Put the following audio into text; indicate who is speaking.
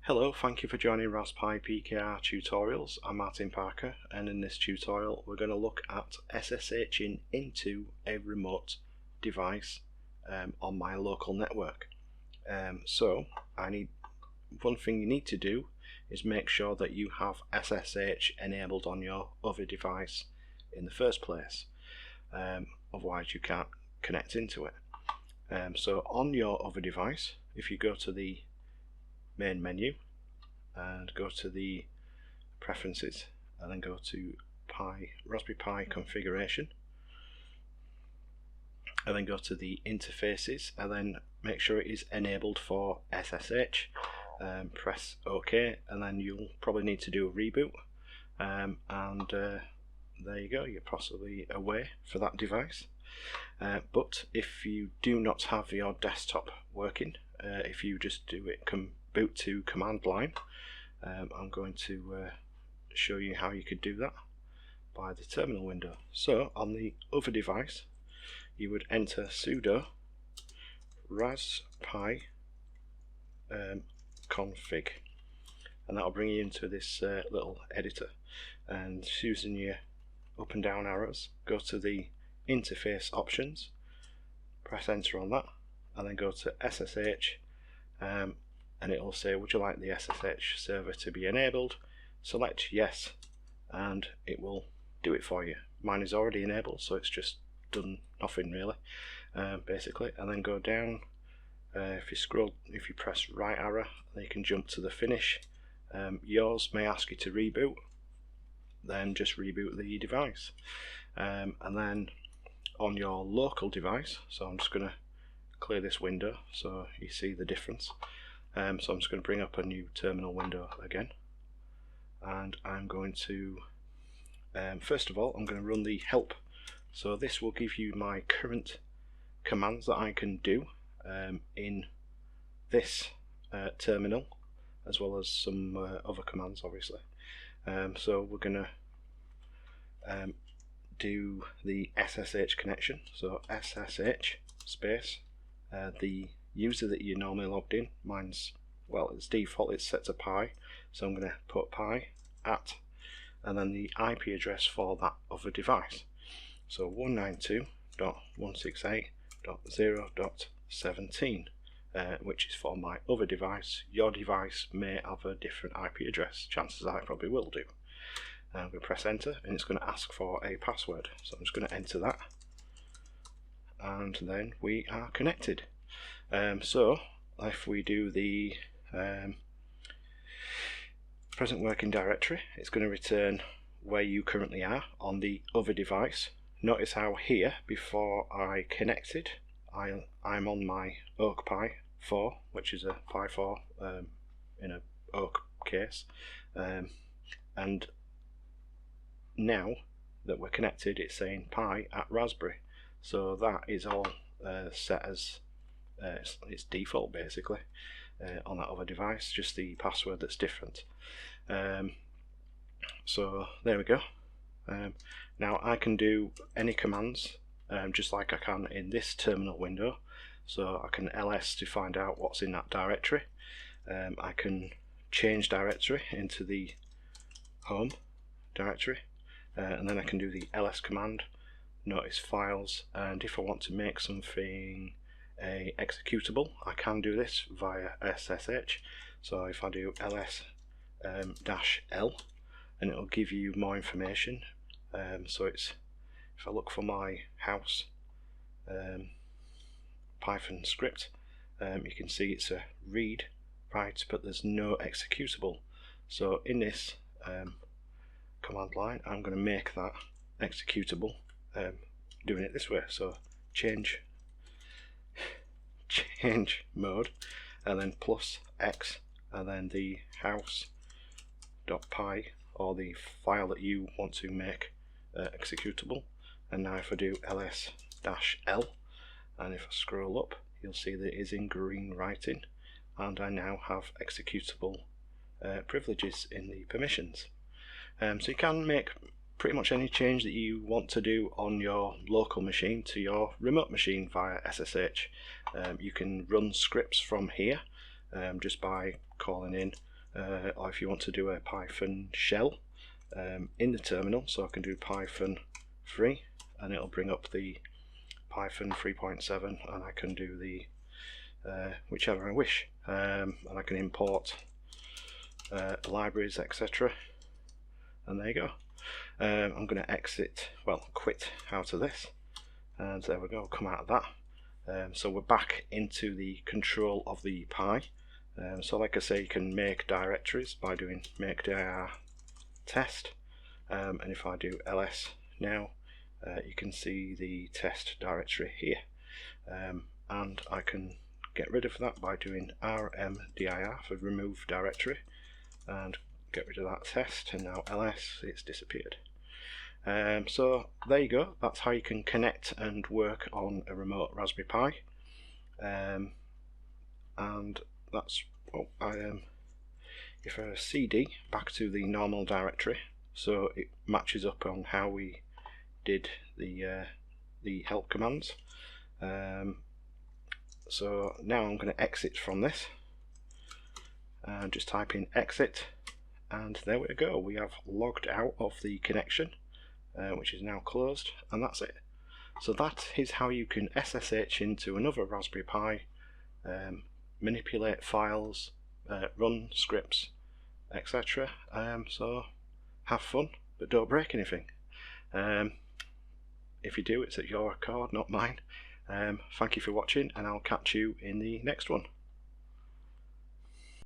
Speaker 1: Hello, thank you for joining RasPipKr tutorials. I'm RasPipKr, and in this tutorial we're going to look at SSHing into a remote device on my local network. One thing you need to do is make sure that you have SSH enabled on your other device in the first place. Otherwise you can't connect into it. So on your other device, if you go to the main menu and go to the preferences and then go to Raspberry Pi configuration and then go to the interfaces and then make sure it is enabled for SSH. Press OK, and then you'll probably need to do a reboot, there you go, you're possibly away for that device. But if you do not have your desktop working, if you just do it boot to command line, I'm going to show you how you could do that by the terminal window. So on the other device you would enter sudo RasPi config, and that'll bring you into this little editor, and using your up and down arrows, go to the interface options, press enter on that, and then go to SSH, and it will say, would you like the SSH server to be enabled? Select yes, and it will do it for you. Mine is already enabled, so it's just done nothing really, basically. And then go down, if you press right arrow, then you can jump to the finish. Yours may ask you to reboot, then just reboot the device. And then on your local device, so I'm just going to clear this window so you see the difference. So I'm just going to bring up a new terminal window again, and I'm going to first of all I'm going to run the help. So this will give you my current commands that I can do in this terminal, as well as some other commands obviously. So we're going to do the SSH connection, so SSH space the user that you normally logged in. Mine's, well, it's default, it's set to pi, so I'm going to put pi at and then the IP address for that other device, so 192.168.0.17, which is for my other device. Your device may have a different IP address, chances are it probably will do. I'm going to press enter, and it's going to ask for a password, so I'm just going to enter that, and then we are connected. So if we do the present working directory, it's going to return where you currently are on the other device. Notice how here, before I connected, I'm on my Oak Pi 4, which is a Pi 4 in a Oak case, and now that we're connected, it's saying Pi at Raspberry, so that is all set as it's default basically on that other device, just the password that's different. So there we go. Now I can do any commands just like I can in this terminal window, so I can ls to find out what's in that directory. I can change directory into the home directory, and then I can do the ls command, notice files, and if I want to make something a executable, I can do this via SSH. So if I do ls -l, and it'll give you more information. So it's, if I look for my house Python script, you can see it's a read write, but there's no executable. So in this command line, I'm going to make that executable, doing it this way. So change mode, and then +x, and then the house.py, or the file that you want to make executable. And now if I do ls-l, and if I scroll up, you'll see that it is in green writing, and I now have executable privileges in the permissions. So you can make pretty much any change that you want to do on your local machine to your remote machine via SSH. You can run scripts from here just by calling in or if you want to do a Python shell in the terminal, so I can do Python 3 and it'll bring up the Python 3.7 and I can do the whichever I wish, and I can import libraries, etc. And there you go. I'm going to quit out of this, and there we go, come out of that. So we're back into the control of the Pi. So like I say, you can make directories by doing make dir test, and if I do ls now, you can see the test directory here, and I can get rid of that by doing rmdir for remove directory and get rid of that test, and now ls, it's disappeared. So there you go, that's how you can connect and work on a remote Raspberry Pi. And that's if I cd back to the normal directory, so it matches up on how we did the help commands. So now I'm going to exit from this and just type in exit, and there we go, we have logged out of the connection, which is now closed, and that's it. So that is how you can SSH into another Raspberry Pi, manipulate files, run scripts, etc. So have fun, but don't break anything. If you do, it's at your accord, not mine. Thank you for watching, and I'll catch you in the next one.